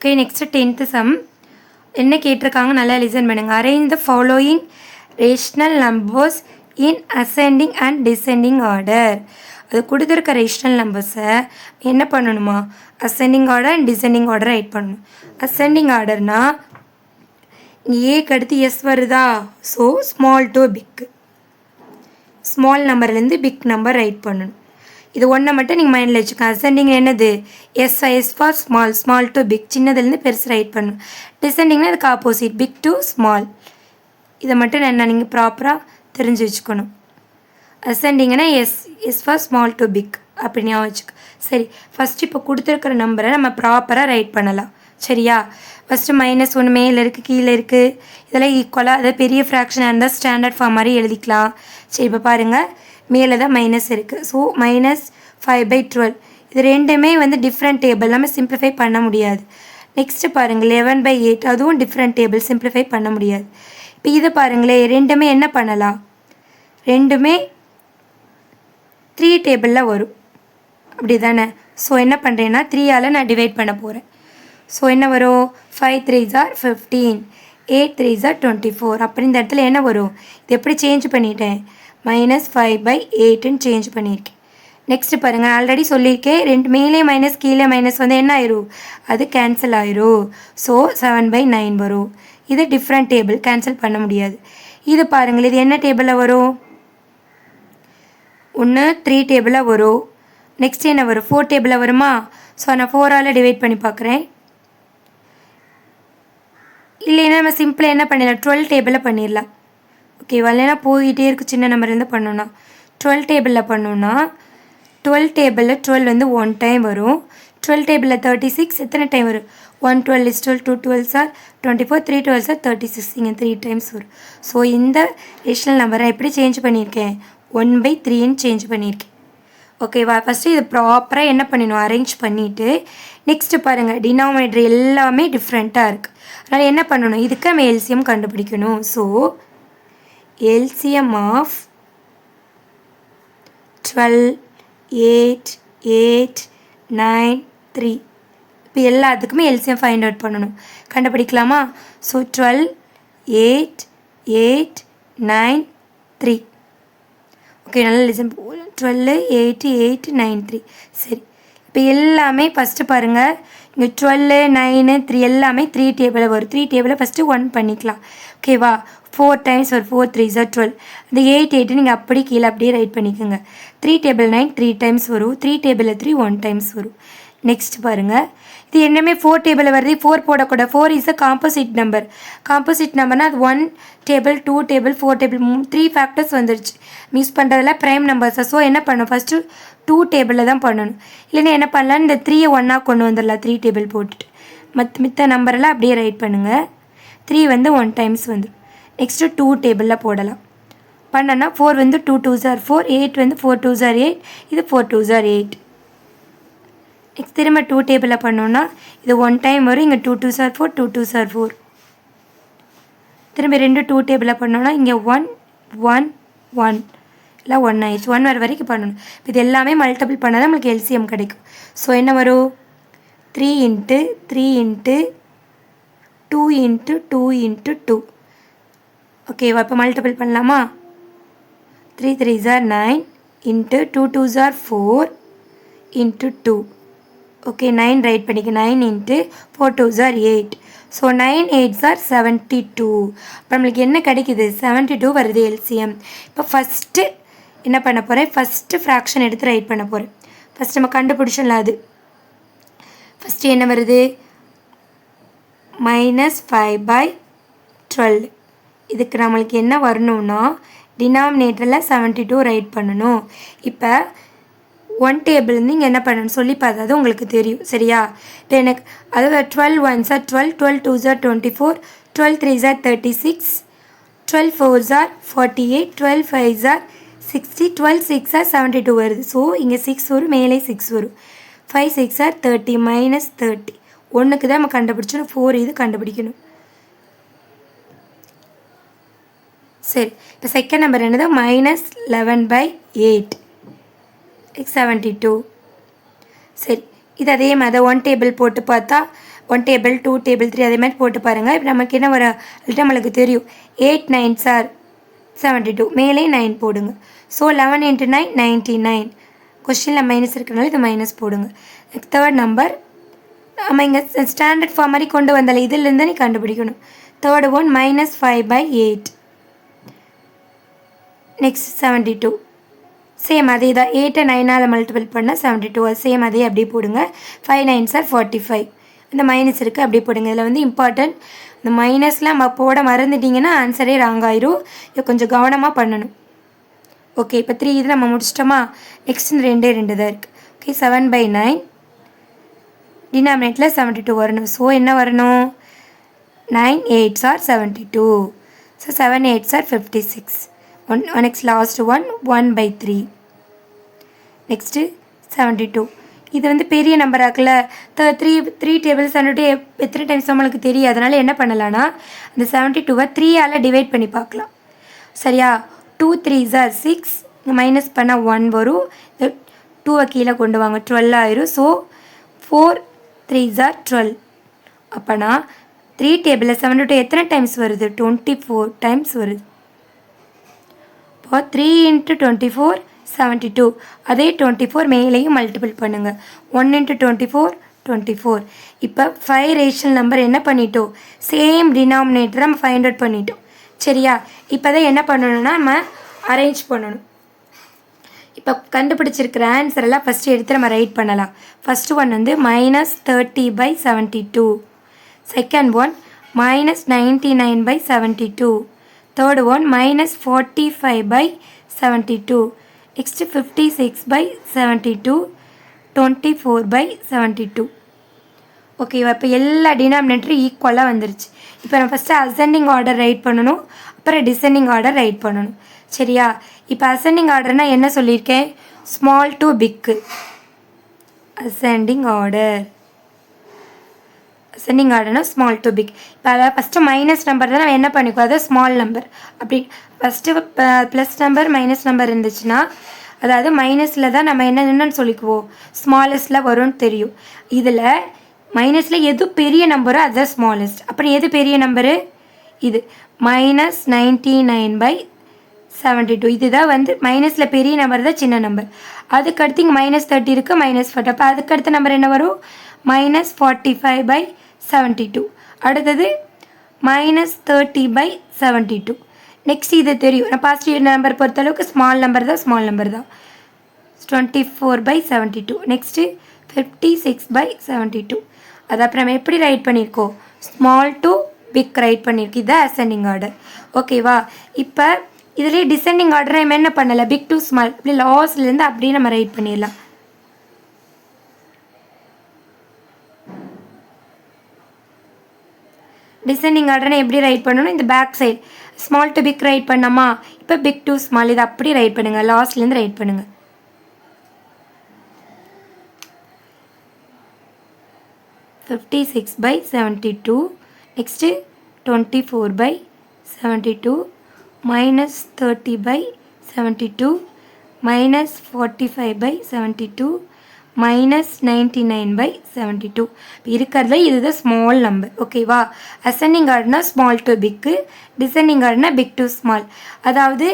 Okay, next 10th some என்ன கேட்டிருக்காங்க, நல்லா லிசன் பண்ணுங்கள். Arrange the following rational numbers in ascending and descending order. அது கொடுத்துருக்க ரேஷ்னல் நம்பர்ஸை என்ன பண்ணணுமா, ascending order and descending order right பண்ணணும். அசெண்டிங் ஆர்டர்னால் ஏக்கு அடுத்து எஸ் வருதா, so small to big, small நம்பர்லேருந்து பிக் நம்பர் ரைட் பண்ணணும். இது ஒன்றை மட்டும் நீங்கள் மைண்டில் வச்சுக்கோங்க. அசெண்டிங் என்னது, S for small, small to big, சின்னதுலேருந்து பெருசு ரைட் பண்ணணும். டிசெண்டிங்னா அதுக்கு ஆப்போசிட், பிக் டு ஸ்மால். இதை மட்டும் என்ன நீங்கள் ப்ராப்பராக தெரிஞ்சு வச்சுக்கணும். அசெண்டிங்னா S for small to big அப்படின்னு வச்சுக்க. சரி, ஃபஸ்ட்டு இப்போ கொடுத்துருக்குற நம்பரை நம்ம ப்ராப்பராக ரைட் பண்ணலாம். சரியா, ஃபஸ்ட்டு -1 மேலே இருக்குது, கீழே இருக்குது, இதெல்லாம் ஈக்குவலாக, அதாவது பெரிய ஃப்ராக்ஷனாக இருந்தால் ஸ்டாண்டர்ட் ஃபார்ம் மாதிரி எழுதிக்கலாம். சரி, இப்போ பாருங்கள், மேலே தான் மைனஸ் இருக்குது, ஸோ -5/12. இது ரெண்டுமே டிஃப்ரெண்ட் டேபிள், நம்ம சிம்பிளிஃபை பண்ண முடியாது. நெக்ஸ்ட்டு பாருங்கள் 11/8, அதுவும் டிஃப்ரெண்ட் டேபிள், சிம்பிளிஃபை பண்ண முடியாது. இப்போ இதை பாருங்களேன், ரெண்டுமே என்ன பண்ணலாம், ரெண்டுமே 3 டேபிளில் வரும், அப்படி தானே. ஸோ என்ன பண்ணுறேன்னா 3ஆல் நான் டிவைட் பண்ண போகிறேன். ஸோ என்ன வரும், 5 3s are 15, 8 3s are 24. அப்படி இந்த இடத்துல என்ன வரும், இது எப்படி சேஞ்ச் பண்ணிட்டேன், -5/8ன்னு சேஞ்ச் பண்ணியிருக்கேன். நெக்ஸ்ட்டு பாருங்கள், ஆல்ரெடி சொல்லியிருக்கேன், ரெண்டு மேலே மைனஸ் கீழே மைனஸ் என்ன ஆயிரும், அது கேன்சல் ஆயிரும். ஸோ 7/9 வரும். இது டிஃப்ரெண்ட் டேபிள், கேன்சல் பண்ண முடியாது. இது பாருங்கள், இது என்ன டேபிளில் வரும், ஒன்று 3 டேபிளாக வரும். நெக்ஸ்ட் என்ன வரும், 4 டேபிளில் வருமா. ஸோ நான் 4ஆல் டிவைட் பண்ணி பார்க்குறேன். இல்லைன்னா நம்ம சிம்பிளாக என்ன பண்ணிடலாம், 12 டேபிளில் பண்ணிடலாம். ஓகேவா, இல்லைன்னா போயிட்டே இருக்குது, சின்ன நம்பர் இருந்து பண்ணோன்னா 12 டேபிளில் பண்ணோன்னா 12 டேபிளில் 12 1 டைம் வரும். 12 டேபிளில் 36 எத்தனை டைம் வரும், 1 12 is 12, 2 12s are 24, 3 12s are 36, இங்கே 3 டைம்ஸ் வரும். ஸோ இந்த ரேஷனல் நம்பரை எப்படி சேஞ்ச் பண்ணியிருக்கேன், 1/3ன்னு சேஞ்ச் பண்ணியிருக்கேன். ஓகேவா, ஃபஸ்ட்டு இது ப்ராப்பராக என்ன பண்ணிடணும், அரேஞ்ச் பண்ணிவிட்டு நெக்ஸ்ட்டு பாருங்கள், டினாமினேட்டர் எல்லாமே டிஃப்ரெண்ட்டாக இருக்குது. அதனால் என்ன பண்ணணும், இதுக்கு நம்ம எல்சிஎம் கண்டுபிடிக்கணும். So LCM of 12, 8, 8, 9, 3. இப்போ எல்லாத்துக்குமே எல்சிஎம் ஃபைண்ட் அவுட் பண்ணணும், கண்டுபிடிக்கலாமா. ஸோ 12, 8, 8, 9, 3. ஓகே, நல்லா லிசன். 12, 8, 8, 9, 3. சரி, இப்போ எல்லாமே ஃபஸ்ட்டு பாருங்கள், இங்கே 12, 9, 3 எல்லாமே 3 டேபிளில் வரும். 3 டேபிளை ஃபஸ்ட்டு 1 பண்ணிக்கலாம். ஓகேவா, 4 டைம்ஸ் வரும், 4 3s are 12. அந்த 8 8 நீங்கள் அப்படி கீழே அப்படியே ரைட் பண்ணிக்கோங்க. 3 டேபிள் 9 3 டைம்ஸ் வரும். 3 டேபிளில் 3 1 டைம்ஸ் வரும். நெக்ஸ்ட் பாருங்கள், இது என்னமே 4 டேபிளில் வருது, 4 போடக்கூடாது. 4 is a composite number. Composite நம்பர்னால் அது 1 டேபிள் 2 டேபிள் 4 டேபிள் 3 ஃபேக்டர்ஸ் வந்துருச்சு. மிஸ் பண்ணுறதுல ப்ரைம் நம்பர்ஸை. ஸோ என்ன பண்ணணும், ஃபஸ்ட்டு 2 டேபிளில் தான் பண்ணணும். இல்லைன்னா என்ன பண்ணலாம், இந்த 3யை 1ஆக கொண்டு வந்துடலாம், 3 டேபிள் போட்டுட்டு மித்த நம்பரெல்லாம் அப்படியே ரைட் பண்ணுங்கள். 3 1 டைம்ஸ் வந்துடும். நெக்ஸ்ட்டு 2 டேபிளில் போடலாம். பண்ணனா 4 2 2s are 4, 8 4 2s are 8, இது 4 2s are 8. நெக்ஸ்ட் திரும்ப 2 டேபிளில் பண்ணோன்னா இது 1 டைம் வரும், இங்கே 2 2s are 4, 2 2s are 4. திரும்ப 2 டேபிளில் பண்ணோன்னா இங்கே 1 1 1 இல்லை 1 ஆயிடுச்சு. 1 வர வரைக்கும் பண்ணணும். இது எல்லாமே மல்டிபிள் பண்ணால் தான் நம்மளுக்கு எல்சிஎம் கிடைக்கும். ஸோ என்ன வரும், 3 × 3 × 2 × 2 × 2. ஓகேவா, இப்போ மல்டிபிள் பண்ணலாமா. 3 3s are 9 × 2 2s are 4 × 2. Okay, 9 right பண்ணிக்க. 9 × 4 2s are 8. So 9 8s are 72. இப்போ நம்மளுக்கு என்ன கிடைக்குது, 72 வருது எல்சிஎம். இப்போ ஃபஸ்ட்டு என்ன பண்ண போகிறேன், ஃபஸ்ட்டு ஃப்ராக்ஷன் எடுத்து ரைட் பண்ண போகிறேன். ஃபஸ்ட் நம்ம கண்டுபிடிச்சோம்ல, அது ஃபஸ்ட்டு என்ன வருது, -5/12. இதுக்கு நம்மளுக்கு என்ன வரணும்னா டினாமினேட்டரில் 72 ரைட் பண்ணணும். இப்போ 1 டேபிள் இங்கே என்ன பண்ணணும் சொல்லி பார்த்தா அது உங்களுக்கு தெரியும். சரியா, இப்போ எனக்கு அதாவது 12 1s are 12, 12 2s are 24, 12 3s are 36, 12 4s are 48, 12 5s are 60, 12 6 are 72 வருது. ஸோ இங்கே 6 வரும், மேலே 6 வரும். 5 6 are 30 -30. ஒன்றுக்கு தான் நம்ம கண்டுபிடிச்சோம், 4 இது கண்டுபிடிக்கணும். சரி, இப்போ செகண்ட் நம்பர் என்னது, -11/8 72. சரி, இது அதே மாதிரி 1 டேபிள் போட்டு பார்த்தா 1 டேபிள் 2 டேபிள் 3 அதே மாதிரி போட்டு பாருங்கள். இப்போ நமக்கு என்ன வர நம்மளுக்கு தெரியும் 8 9s are 72 மேலே 9 போடுங்க. ஸோ 11 × 9 99. கொஸ்டினில் மைனஸ் இருக்கிறனால இது மைனஸ் போடுங்க. தேர்ட் நம்பர் நம்ம இங்கே ஸ்டாண்டர்ட் ஃபார்ம் மாதிரி கொண்டு வந்தால இதிலேருந்து நீ கண்டுபிடிக்கணும். Third one -5/8. நெக்ஸ்ட் 72. சேம் அதே தான் 8 9ஆல் மல்டிபிள் பண்ணால் 72. அது சேம் அதே அப்படியே போடுங்க. 5 9s are 45. இந்த மைனஸ் இருக்குது அப்படியே போடுங்க. இதில் வந்து இம்பார்ட்டன்ட் இந்த மைனஸ்லாம் நம்ம போட மறந்துட்டிங்கன்னா ஆன்சரே ராங் ஆயிரும். இதை கொஞ்சம் கவனமாக பண்ணணும். ஓகே இப்போ 3 இது நம்ம முடிச்சிட்டோமா. நெக்ஸ்ட் இந்த 2 தான் இருக்குது. ஓகே 7/9 டினாமினேட்டில் 72 வரணும். ஸோ என்ன வரணும் 9 8s are 72. So 7 8s are 56. Next last one 1/3. Next 72. இது வந்து பெரிய நம்பர் ஆக்கல 3 டேபிள்ஸ் வந்துட்டு எத்தனை டைம்ஸ் நம்மளுக்கு தெரியும். அதனால் என்ன பண்ணலான்னா அந்த 72-வை 3ஆல் டிவைட் பண்ணி பார்க்கலாம். சரியா 2 3s are 6. இங்கே மைனஸ் பண்ணால் 1 வரும். இந்த 2வை கீழே கொண்டு வாங்க 12 ஆயிரும். So 4 3s are 12. அப்போனா 3 டேபிளில் 72 எத்தனை டைம்ஸ் வருது 24 டைம்ஸ் வருது. இப்போ 3 × 24 72. அதே 24 மேலேயும் மல்டிபிள் பண்ணுங்கள். 1 × 24 24. இப்போ 5 ரேஷனல் நம்பர் என்ன பண்ணிட்டோம் சேம் டினாமினேட்டர் நம்ம ஃபைண்ட் அவுட் பண்ணிட்டோம். சரியா இப்போ தான் என்ன பண்ணணும்னா நம்ம அரேஞ்ச் பண்ணணும். இப்போ கண்டுபிடிச்சிருக்கிற ஆன்சர் எல்லாம் ஃபஸ்ட்டு எடுத்து நம்ம ரைட் பண்ணலாம். ஃபஸ்ட்டு ஒன் வந்து -30/72. Second one -99/72. Third one -45/72. Next 56/72. 24/72. ஓகேவா இப்போ எல்லா டினாமினேட்டரும் ஈக்குவலாக வந்துருச்சு. இப்போ நம்ம ஃபஸ்ட்டு அசெண்டிங் ஆர்டர் ரைட் பண்ணணும். அப்புறம் டிசெண்டிங் ஆர்டர் ரைட் பண்ணணும். சரியா இப்போ அசெண்டிங் ஆர்டர்னால் என்ன சொல்லியிருக்கேன் ஸ்மால் டு பிக்கு. அசெண்டிங் ஆர்டர்னா ஸ்மால் டு பிக். இப்போ அதாவது ஃபஸ்ட்டு மைனஸ் நம்பர் தான் நம்ம என்ன பண்ணிக்கோ அதை ஸ்மால் நம்பர் அப்படி first plus number minus number இருந்துச்சுன்னா அதாவது மைனஸில் தான் நம்ம என்னென்னு சொல்லிக்குவோம் ஸ்மாலஸ்ட்டில் வரும்னு தெரியும். இதில் மைனஸில் எது பெரிய நம்பரோ அதுதான் ஸ்மாலஸ்ட். அப்புறம் எது பெரிய நம்பரு இது -99/72. இதுதான் வந்து மைனஸில் பெரிய நம்பர் தான் சின்ன நம்பர். அதுக்கடுத்து இங்கே -30 இருக்குது -40. அப்போ அதுக்கடுத்த நம்பர் என்ன வரும் -45/72. அடுத்தது -30/72. நெக்ஸ்ட் இது தெரியும் நான் பாசிட்டிவ் நம்பர் பொறுத்தளவுக்கு ஸ்மால் நம்பர் தான் 24/72. நெக்ஸ்ட்டு 56/72. அது அப்புறம் நம்ம எப்படி ரைட் பண்ணியிருக்கோம் ஸ்மால் டு பிக் ரைட் பண்ணியிருக்கு. இதுதான் அசெண்டிங் ஆர்டர். ஓகேவா இப்போ இதுலேயே டிசெண்டிங் ஆர்டரை நம்ம என்ன பண்ணலை பிக் டு ஸ்மால் இப்படி லாஸ்ட்லேருந்து அப்படியே நம்ம ரைட் பண்ணிடலாம். டிசெண்டிங் ஆர்டரை எப்படி ரைட் பண்ணணும் இந்த back side small to big right பண்ணாமா. இப்போ பிக் டு ஸ்மால் இதை அப்படி ரைட் பண்ணுங்கள் லாஸ்ட்லேருந்து ரைட் பண்ணுங்கள். (56/72). நெக்ஸ்ட்டு 24/72 -30/72 -45/72 -99/72. இருக்கிறதுல இதுதான் ஸ்மால் நம்பர். ஓகேவா அசெண்டிங் ஆர்டர்னா ஸ்மால் டு பிக்கு டிசெண்டிங் ஆர்டர்னா பிக் டு ஸ்மால். அதாவது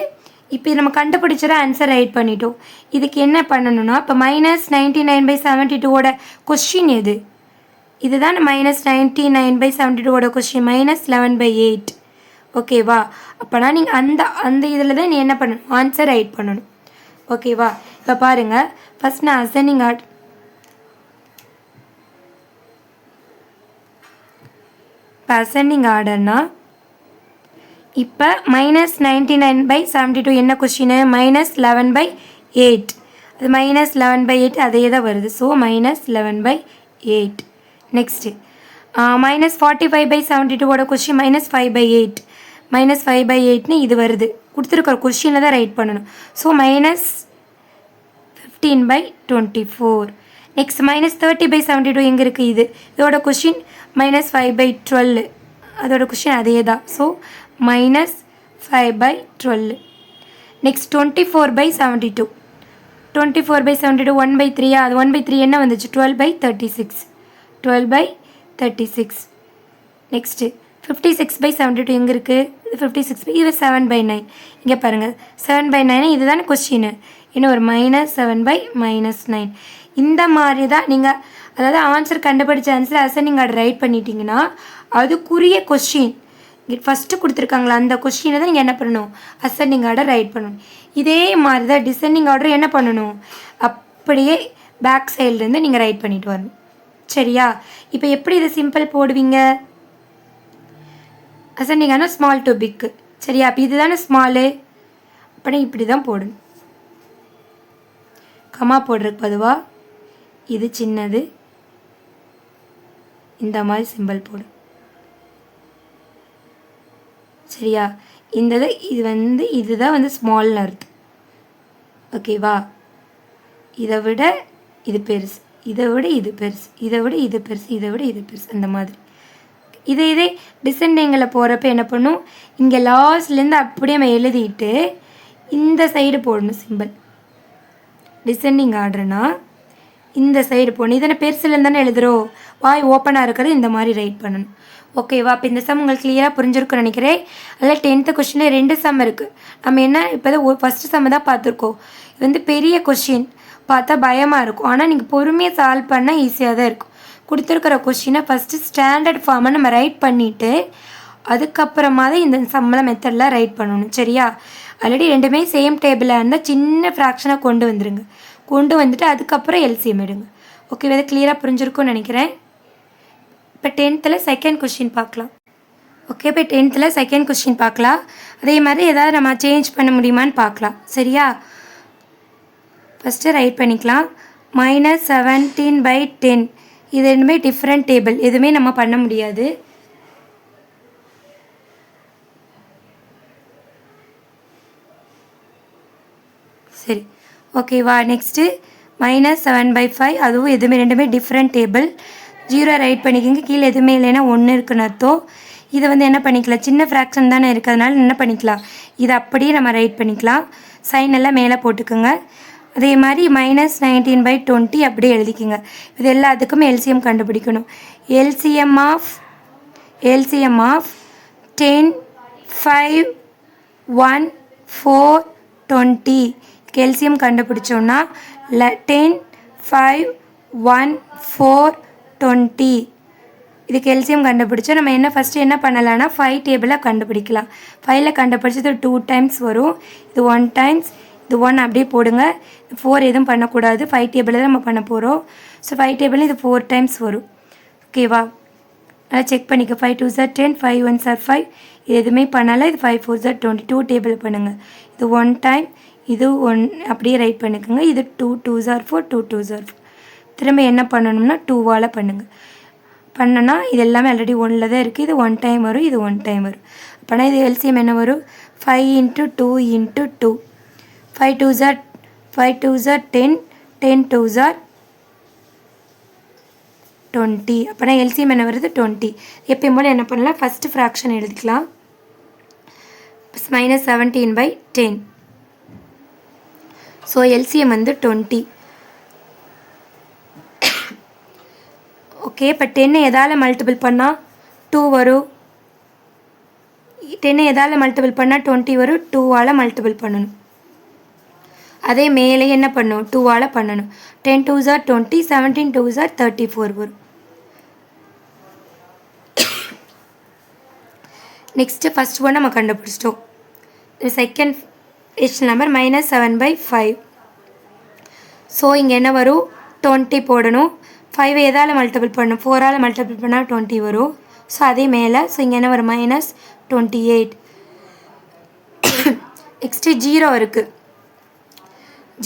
இப்போ நம்ம கண்டுபிடிச்சத ஆன்சர் ரைட் பண்ணிட்டோம். இதுக்கு என்ன பண்ணணும்னா இப்போ -99/72ஓட கொஸ்டின் எது இதுதான் -99/72ஓட கொஸ்டின் -11/8. ஓகேவா அப்போனா நீங்கள் அந்த இதில் தான் நீ என்ன பண்ணணும் ஆன்சர் ரைட் பண்ணணும். ஓகேவா இப்போ பாருங்கள் ஃபஸ்ட் நான் அசெண்டிங் ஆர்டர் இப்போ அசெண்டிங் ஆர்டர்னா இப்போ -99/72 என்ன கொஸ்டின் -11/8. அது -11/8 அதே தான் வருது. ஸோ -11/8. நெக்ஸ்ட்டு -45/72ஓட கொஸ்டின் -5/8 -5/8ன்னு இது வருது கொடுத்துருக்குற கொஸ்டினில் தான் ரைட் பண்ணணும். ஸோ -15/24. நெக்ஸ்ட் -30/72 எங்கே இருக்குது இதோட கொஸ்டின் -5/12 அதோட கொஸ்டின் அதே தான். ஸோ -5/12. நெக்ஸ்ட் 24/72 24/72 1/3 அது 1/3 என்ன வந்துச்சு 12/36 36. நெக்ஸ்ட்டு 56/72 எங்கே இருக்குது? இது 56 இது 7/9. இங்கே பாருங்கள் 7/9 இது தானே கொஸ்டின். இன்னும் ஒரு -7/-9. இந்த மாதிரி தான் நீங்கள் அதாவது ஆன்சர் கண்டுபிடிச்ச ஆன்சர் அசெண்டிங் ஆர்டர் ரைட் பண்ணிட்டீங்கன்னா அதுக்குரிய கொஸ்டின் ஃபஸ்ட்டு கொடுத்துருக்காங்களா அந்த கொஸ்டினை தான் நீங்கள் என்ன பண்ணணும்? அசெண்டிங் ஆர்டர் ரைட் பண்ணணும். இதே மாதிரி தான் டிசெண்டிங் ஆர்டர் என்ன பண்ணணும்? அப்படியே பேக் சைட்லேருந்து நீங்கள் ரைட் பண்ணிட்டு வரணும். சரியா? இப்போ எப்படி இதை சிம்பிள் போடுவீங்க? அசெண்டிங் ஆனால் ஸ்மால் டு பிக்கு. சரியா? அப்போ இது தானே ஸ்மாலு, அப்போ இப்படி தான் போடணும். கமா போடுறதுக்கு பொதுவாக இது சின்னது, இந்த மாதிரி சிம்பிள் போடும். சரியா? இந்த இது இதுதான் ஸ்மால்னு அர்த்தம். ஓகேவா? இதை விட இது பெருசு, இதை விட இது பெருசு, இதை விட இது பெருசு, இதை விட இது பெருசு, அந்த மாதிரி. இதே டிசெண்டிங்கில் போகிறப்ப என்ன பண்ணும்? இங்கே லாஸ்ட்லேருந்து அப்படியே நம்ம எழுதிட்டு இந்த சைடு போடணும் சிம்பிள். டிசெண்டிங் ஆர்டர்னா இந்த சைடு போடணும். இதனை பெருசுலேருந்து தானே எழுதுகிறோம். வாய் ஓப்பனாக இருக்கிறது இந்த மாதிரி ரைட் பண்ணணும். ஓகேவா? அப்போ இந்த சம் உங்களுக்கு கிளியராக புரிஞ்சிருக்குன்னு நினைக்கிறேன். அதில் 10th கொஸ்டினில் 2 சம் இருக்குது. நம்ம என்ன இப்போ தான் ஃபஸ்ட்டு சம் தான் பார்த்துருக்கோம். இது பெரிய கொஸ்டின் பார்த்தா பயமாக இருக்கும். ஆனால் நீங்கள் பொறுமையாக சால்வ் பண்ணால் ஈஸியாக தான் இருக்கும். கொடுத்துருக்கிற கொஸ்டினை ஃபஸ்ட்டு ஸ்டாண்டர்ட் ஃபார்மை நம்ம ரைட் பண்ணிவிட்டு அதுக்கப்புறமா தான் இந்த சம்மள மெத்தடில் ரைட் பண்ணணும். சரியா? ஆல்ரெடி ரெண்டுமே சேம் டேபிளாக இருந்தால் சின்ன ஃப்ராக்ஷனை கொண்டு வந்துடுங்க. கொண்டு வந்துட்டு அதுக்கப்புறம் எல்சிஎம் எடுங்க. ஓகே, இதை கிளியராக புரிஞ்சிருக்கும்னு நினைக்கிறேன். இப்போ 10th செகண்ட் கொஸ்டின் பார்க்கலாம். ஓகே, இப்போ 10th செகண்ட் கொஸ்டின் பார்க்கலாம். அதே மாதிரி ஏதாவது நம்ம சேஞ்ச் பண்ண முடியுமான்னு பார்க்கலாம். சரியா? ஃபஸ்ட்டு ரைட் பண்ணிக்கலாம். -17/10 இது ரெண்டுமே டிஃப்ரெண்ட் டேபிள், எதுவுமே நம்ம பண்ண முடியாது. சரி, ஓகேவா? நெக்ஸ்ட்டு -7/5 அதுவும் எதுவுமே ரெண்டுமே டிஃப்ரெண்ட் டேபிள். 0 ரைட் பண்ணிக்கோங்க. கீழே எதுவுமே இல்லைன்னா 1 இருக்குன்னு அர்த்தம். இதை என்ன பண்ணிக்கலாம்? சின்ன ஃப்ராக்ஷன் தானே இருக்கிறதுனால என்ன பண்ணிக்கலாம்? இதை அப்படியே நம்ம ரைட் பண்ணிக்கலாம். சைன் எல்லாம் மேலே போட்டுக்கோங்க. அதே மாதிரி -19/20 அப்படியே எழுதிக்கோங்க. இது எல்லாத்துக்கும் எல்சிஎம் கண்டுபிடிக்கணும். எல்சிஎம் ஆஃப் 10, 5, 1, 4, 20 எல்சிஎம் கண்டுபிடிச்சோன்னா 10, 5, 1, 4, 20 இதுக்கு எல்சிஎம் கண்டுபிடிச்சோம். நம்ம ஃபஸ்ட்டு என்ன பண்ணலான்னா 5 டேபிளாக கண்டுபிடிக்கலாம். 5ல் கண்டுபிடிச்சது 2 டைம்ஸ் வரும். இது 1 டைம்ஸ், இது 1 அப்படியே போடுங்க. 4 எதுவும் பண்ணக்கூடாது. 5 டேபிளில் தான் நம்ம பண்ண போகிறோம். ஸோ 5 டேபிள் இது 4 டைம்ஸ் வரும். ஓகேவா? நல்லா செக் பண்ணிக்க. 5 2s are 10, 5 1s are 5. இது எதுவுமே பண்ணலை. இது 5 4s are 20. 2 டேபிள் பண்ணுங்கள். இது 1 டைம், இது 1 அப்படியே ரைட் பண்ணிக்கோங்க. இது 2 2s are 4, 2 2s are 4. திரும்ப என்ன பண்ணணும்னா 2வால் பண்ணுங்கள். பண்ணனா இது எல்லாமே ஆல்ரெடி 1ல் தான் இருக்குது. இது 1 டைம் வரும், இது 1 டைம் வரும். அப்போனா இது எல்சிஎம் என்ன வரும்? 5 × 2 × 2. 5 2s are 10, 10 2s are 20. அப்போனா எல்சிஎம் என்ன வருது? 20. எப்பயும் போல் என்ன பண்ணலாம்? ஃபஸ்ட்டு ஃப்ராக்ஷன் எழுதிக்கலாம். -17/10. So LCM 20. ஓகே, இப்போ 10 எதால் மல்டிபிள் பண்ணால் 2 வரும். 10 எதால் மல்டிபிள் பண்ணால் 20 வரும். 2வால் மல்டிபிள் பண்ணணும். அதே மேலே என்ன பண்ணணும்? 2வால் பண்ணணும். 10 2s are 20, 17 2s are 34 வரும். நெக்ஸ்ட்டு ஃபஸ்ட் ஒன் நம்ம கண்டுபிடிச்சிட்டோம். Second rational number -7/5. ஸோ இங்கே என்ன வரும்? 20 போடணும். 5 எதால் மல்டிபிள் பண்ணணும்? 4ஆல் மல்டிபிள் பண்ணால் 20 வரும். ஸோ அதே மேலே. ஸோ இங்கே என்ன வரும்? -28. நெக்ஸ்ட்டு 0 இருக்குது.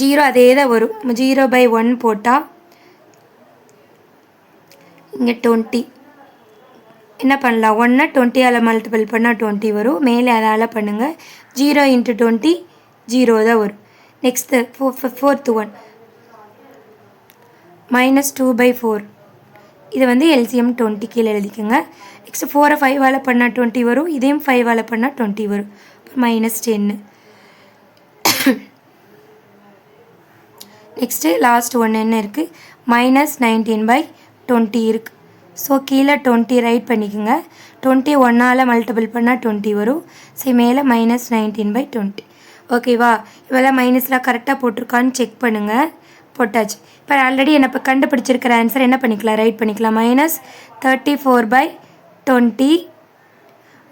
0 அதே தான் வரும். 0/1 போட்டால் இங்கே 20. என்ன பண்ணலாம்? 1 20ஆல் மல்டிபிள் பண்ணால் 20 வரும். மேலே அதால் பண்ணுங்கள். 0 × 20 0 தான் வரும். Next fourth one -2/4. இது எல்சிஎம் 20 கீழே எழுதிக்கோங்க. நெக்ஸ்ட்டு 4 5ஆல் பண்ணால் 20 வரும். இதையும் 5ஆல் பண்ணால் 20 வரும். -10. நெக்ஸ்ட்டு லாஸ்ட் ஒன்று என்ன இருக்குது? -19/20 இருக்குது. ஸோ கீழே 20 ரைட் பண்ணிக்கோங்க. 20 1ஆல் மல்டிபிள் பண்ணால் 20 வரும். சரி, மேலே -19/20. ஓகேவா? இவெல்லாம் மைனஸ்லாம் கரெக்டாக போட்டிருக்கான்னு செக் பண்ணுங்கள். போட்டாச்சு. இப்போ ஆல்ரெடி என்ன இப்போ கண்டுபிடிச்சிருக்கிற ஆன்சர் என்ன பண்ணிக்கலாம், ரைட் பண்ணிக்கலாம். -34/20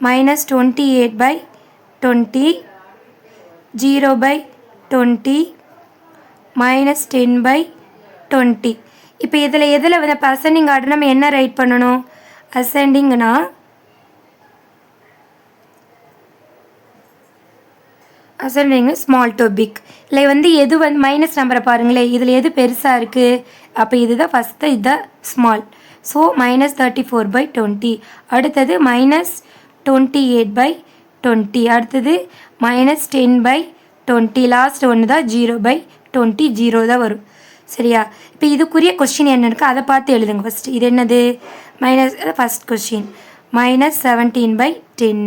-28/20 0/20 -10/20. இப்போ இதில் எதில் வந்து இப்போ அசெண்டிங் ஆர்டர் நம்ம என்ன ரைட் பண்ணணும்? அசெண்டிங்னா ஸ்மால் டு பிக். இல்லை வந்து எது வந்து மைனஸ் நம்பரை பாருங்களேன், இதில் எது பெருசாக இருக்குது? அப்போ இதுதான் ஃபஸ்ட்டு, இதுதான் ஸ்மால். ஸோ -34/20. அடுத்தது -28/20. அடுத்தது -10/20. லாஸ்ட் ஒன்று தான் 0/20. 0 தான் வரும். சரியா? இப்போ இதுக்குரிய கொஸ்டின் என்ன இருக்குது அதை பார்த்து எழுதுங்க ஃபஸ்ட்டு. இது என்னது? First question -17/10.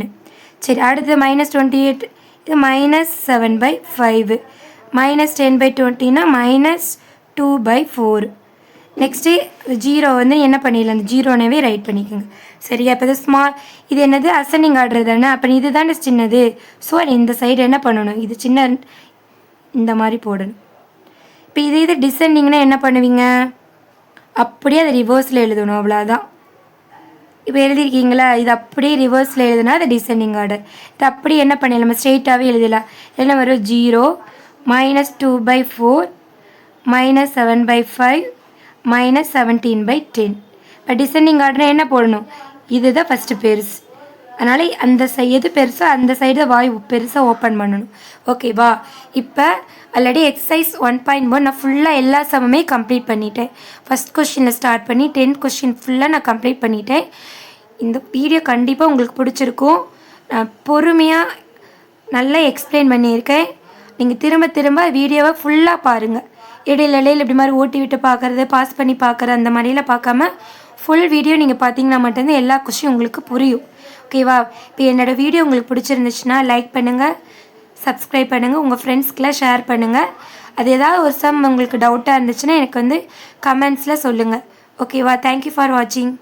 சரி, அடுத்து -28, இது -7/5. -10/20னா -2/4. நெக்ஸ்ட்டு 0 வந்து என்ன பண்ணிடலாம், அந்த 0னவே ரைட் பண்ணிக்கோங்க. சரியா? இப்போ இது ஸ்மால், இது என்னது? அசெண்டிங் ஆர்டர் தானே. அப்போ இது தானே சின்னது. ஸோ இந்த சைடு என்ன பண்ணணும், இது சின்ன இந்த மாதிரி போடணும். இப்போ இது டிசெண்டிங்னா என்ன பண்ணுவீங்க, அப்படியே அதை ரிவர்ஸில் எழுதணும், அவ்வளோதான். இப்போ எழுதியிருக்கீங்களா? இது அப்படியே ரிவர்ஸில் எழுதுனா அது டிசெண்டிங் ஆர்டர். இது அப்படி என்ன பண்ணிடலாம், நம்ம ஸ்ட்ரெயிட்டாகவே எழுதலாம். என்ன வரும்? 0 -2/4 -7/5 -17/10. இப்போ டிசெண்டிங் ஆர்டர் என்ன போடணும்? இதுதான் ஃபஸ்ட்டு பெருசு. அதனால் அந்த எது பெருசோ அந்த சைடு வாய் பெருசாக ஓப்பன் பண்ணணும். ஓகேவா? இப்போ ஆல்ரெடி எக்ஸசைஸ் 1.1 நான் ஃபுல்லாக எல்லா சமமே கம்ப்ளீட் பண்ணிட்டேன். ஃபஸ்ட் கொஸ்டினில் ஸ்டார்ட் பண்ணி 10th கொஸ்டின் ஃபுல்லாக நான் கம்ப்ளீட் பண்ணிட்டேன். இந்த வீடியோ கண்டிப்பாக உங்களுக்கு பிடிச்சிருக்கும். நான் பொறுமையாக நல்லா எக்ஸ்பிளைன் பண்ணியிருக்கேன். நீங்கள் திரும்ப திரும்ப வீடியோவை ஃபுல்லாக பாருங்கள். இடையில இப்படி மாதிரி ஓட்டி விட்டு பார்க்குறது, பாஸ் பண்ணி பார்க்குறது அந்த மாதிரிலாம் பார்க்காம ஃபுல் வீடியோ நீங்கள் பார்த்தீங்கன்னா மட்டும்தான் எல்லா கொஸ்டின் உங்களுக்கு புரியும். ஓகேவா? இப்போ என்னோடய வீடியோ உங்களுக்கு பிடிச்சிருந்துச்சுன்னா லைக் பண்ணுங்கள், சப்ஸ்கிரைப் பண்ணுங்கள், உங்கள் ஃப்ரெண்ட்ஸ்க்கெலாம் ஷேர் பண்ணுங்கள். அது ஏதாவது ஒரு உங்களுக்கு டவுட்டாக இருந்துச்சுன்னா எனக்கு வந்து கமெண்ட்ஸில் சொல்லுங்கள். ஓகேவா? தேங்க்யூ ஃபார் வாட்சிங்.